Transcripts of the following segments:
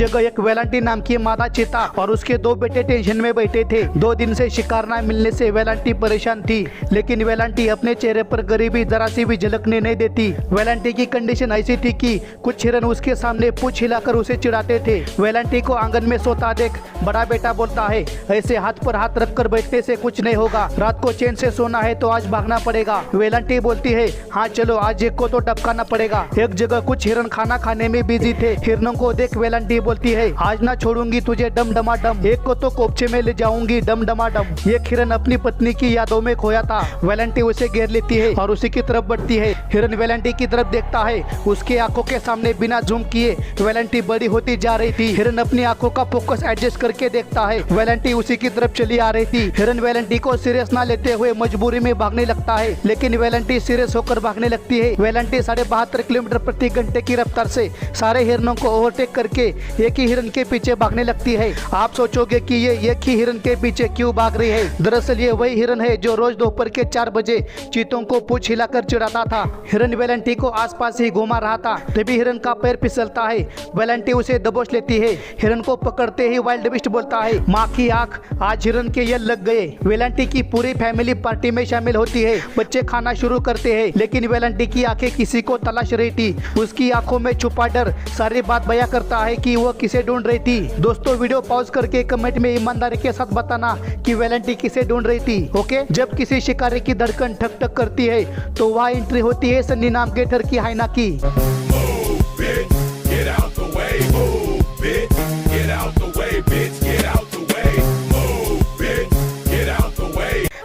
जगह एक वेलांटी नाम की मादा चीता और उसके 2 बेटे टेंशन में बैठे थे। 2 दिन से शिकार न मिलने से वेलांटी परेशान थी, लेकिन वेलांटी अपने चेहरे पर गरीबी जरा सी भी झलकने नहीं देती। वेलांटी की कंडीशन ऐसी थी कि कुछ हिरन उसके सामने पूंछ हिलाकर उसे चिढ़ाते थे। वेलांटी को आंगन में सोता देख बड़ा बेटा बोलता है, ऐसे हाथ पर हाथ रखकर बैठने से कुछ नहीं होगा, रात को चैन से सोना है तो आज भागना पड़ेगा। वेलांटी बोलती है, हाँ चलो आज एक को तो टपकाना पड़ेगा। एक जगह कुछ हिरन खाना खाने में बिजी थे। हिरनों को देख वेलांटी बोलती है, आज ना छोड़ूंगी तुझे डम डमाडम, एक को तो कोपचे में ले जाऊंगी डम डमाडम। एक हिरन अपनी पत्नी की यादों में खोया था। वेलांटी उसे घेर लेती है और उसी की तरफ बढ़ती है। हिरन वेलांटी की तरफ देखता है, उसके आंखों के सामने बिना जूम किए वेलांटी बड़ी होती जा रही थी। हिरन अपनी आंखों का फोकस एडजस्ट करके देखता है, वेलांटी उसी की तरफ चली आ रही थी। हिरन वेलांटी को सीरियस ना लेते हुए मजबूरी में भागने लगता है, लेकिन वेलांटी सीरियस होकर भागने लगती है। वेलांटी 72.5 किलोमीटर प्रति घंटे की रफ्तार से सारे हिरनों को ओवरटेक करके एक ही हिरन के पीछे भागने लगती है। आप सोचोगे कि ये एक ही हिरन के पीछे क्यों भाग रही है? दरअसल ये वही हिरन है जो रोज दोपहर के 4 बजे चीतों को पूंछ हिलाकर चिढ़ाता था। हिरन वेलांटी को आसपास ही घुमा रहा था, तभी हिरन का पैर फिसलता है। वेलांटी उसे दबोच लेती है। हिरन को पकड़ते ही वाइल्ड बिस्ट बोलता है, माँ की आंख, आज हिरन के ये लग गए। वेलांटी की पूरी फैमिली पार्टी में शामिल होती है। बच्चे खाना शुरू करते हैं, लेकिन वेलांटी की आंखें किसी को तलाश रही थी। उसकी आंखों में छुपा डर सारी बात बयां करता है कि वो किसे ढूंढ रही थी। दोस्तों वीडियो पॉज करके कमेंट में ईमानदारी के साथ बताना कि वेलांटी किसे ढूंढ रही थी। ओके, जब किसी शिकारी की धड़कन ठक ठक करती है तो वह एंट्री होती है सन्नी नाम के ठरकी हाइना की।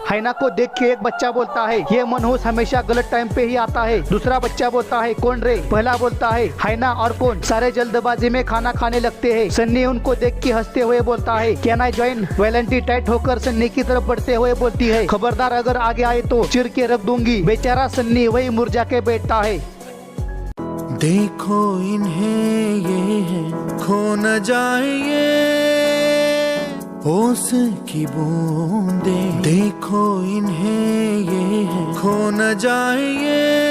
हाइना को देख के एक बच्चा बोलता है, ये मनहूस हमेशा गलत टाइम पे ही आता है। दूसरा बच्चा बोलता है, कौन रे? पहला बोलता है, हाइना और कौन? सारे जल्दबाजी में खाना खाने लगते हैं। सन्नी उनको देख के हंसते हुए बोलता है, कैन आई ज्वाइन? वेलांटी टाइट होकर सन्नी की तरफ बढ़ते हुए बोलती है, खबरदार अगर आगे आए तो चिर के रख दूंगी। बेचारा सन्नी वही मुरझा के बैठता है। देखो इन्हें ये है, खो न जाए ये ओस की बूंदे, देखो इन्हें ये है, खो न जाए ये।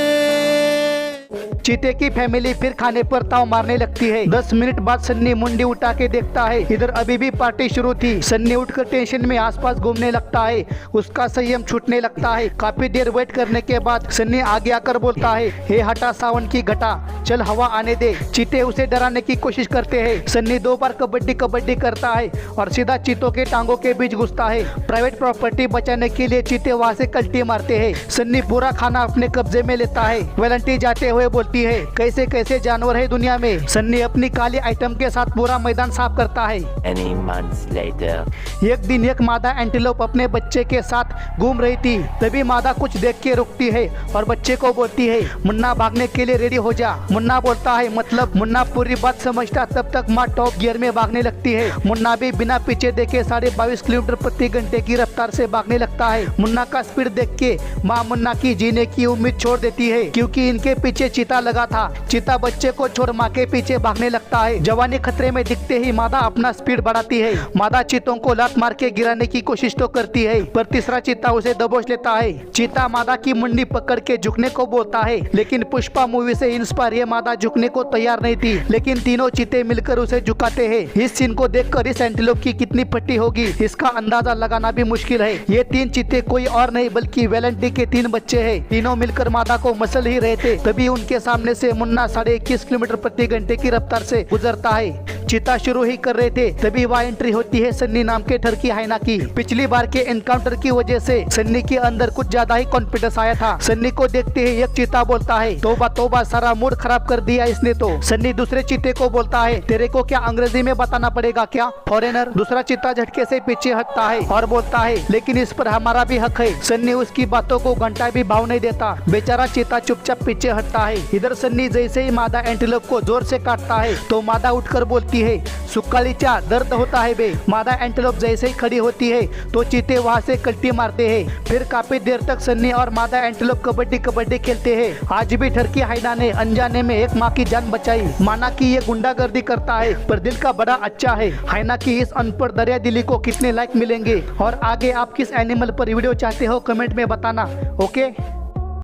चीते की फैमिली फिर खाने पर ताव मारने लगती है। 10 मिनट बाद सन्नी मुंडी उठा के देखता है, इधर अभी भी पार्टी शुरू थी। सन्नी उठकर टेंशन में आसपास घूमने लगता है, उसका संयम छूटने लगता है। काफी देर वेट करने के बाद सन्नी आगे आकर बोलता है, हे हटा सावन की घटा, चल हवा आने दे। चीते उसे डराने की कोशिश करते हैं। सन्नी 2 बार कबड्डी कबड्डी करता है और सीधा चीतों के टांगों के बीच घुसता है। प्राइवेट प्रॉपर्टी बचाने के लिए चीते वहाँ से कल्टी मारते हैं। सन्नी पूरा खाना अपने कब्जे में लेता है। वेलांटी जाते हुए बोलती है, कैसे कैसे जानवर है दुनिया में। सन्नी अपनी काली आइटम के साथ पूरा मैदान साफ करता है। Many months later. एक दिन एक मादा एंटीलोप अपने बच्चे के साथ घूम रही थी, तभी मादा कुछ देख के रुकती है और बच्चे को बोलती है, मुन्ना भागने के लिए रेडी हो जा। मुन्ना बोलता है, मतलब? मुन्ना पूरी बात समझता तब तक माँ टॉप गियर में भागने लगती है। मुन्ना भी बिना पीछे देखे 22.5 किलोमीटर प्रति घंटे की रफ्तार से भागने लगता है। मुन्ना का स्पीड देख के माँ मुन्ना की जीने की उम्मीद छोड़ देती है, क्योंकि इनके पीछे चीता लगा था। चीता बच्चे को छोड़ माँ के पीछे भागने लगता है। जवानी खतरे में दिखते ही मादा अपना स्पीड बढ़ाती है। मादा चीतों को लात मार के गिराने की कोशिश तो करती है, पर तीसरा चीता उसे दबोच लेता है। चीता मादा की मुंडी पकड़ के झुकने को बोलता है, लेकिन पुष्पा मूवी से इंस्पायर ये मादा झुकने को तैयार नहीं थी, लेकिन तीनों चीते मिलकर उसे झुकाते हैं। इस सीन को देखकर इस एंटीलोप की कितनी फटी होगी इसका अंदाजा लगाना भी मुश्किल है। ये 3 चीते कोई और नहीं बल्कि वेलांटी के 3 बच्चे हैं। तीनों मिलकर मादा को मसल ही रहे थे, तभी उनके सामने से मुन्ना 21.5 किलोमीटर प्रति घंटे की रफ्तार से गुजरता है। चीता शुरू ही कर रहे थे, तभी वह एंट्री होती है सन्नी नाम के ठरकी हाइना की। पिछली बार के एनकाउंटर की वजह से सन्नी के अंदर कुछ ज्यादा ही कॉन्फिडेंस आया था। सन्नी को देखते ही एक चीता बोलता है, तौबा तौबा, सारा मूड खराब कर दिया इसने तो। सन्नी दूसरे चीते को बोलता है, तेरे को क्या अंग्रेजी में बताना पड़ेगा क्या, फॉरेनर? दूसरा चीता झटके से पीछे हटता है और बोलता है, लेकिन इस पर हमारा भी हक है। सन्नी उसकी बातों को घंटा भी भाव नहीं देता। बेचारा चीता चुपचाप पीछे हटता है। इधर सन्नी जैसे ही मादा एंटीलोप को जोर से काटता है तो मादा उठकर बोलती है, सुक्कालीचा, दर्द होता है बे। मादा एंटीलोप जैसे ही खड़ी होती है तो चीते वहाँ से कल्टी मारते हैं। फिर काफी देर तक सन्नी और मादा एंटीलोप कबड्डी कबड्डी खेलते हैं। आज भी ठरकी हाइना ने अनजाने में एक माँ की जान बचाई। माना कि ये गुंडागर्दी करता है पर दिल का बड़ा अच्छा है। हाइना की इस अनपढ़ दरिया दिली को कितने लाइक मिलेंगे और आगे आप किस एनिमल पर वीडियो चाहते हो कमेंट में बताना। ओके।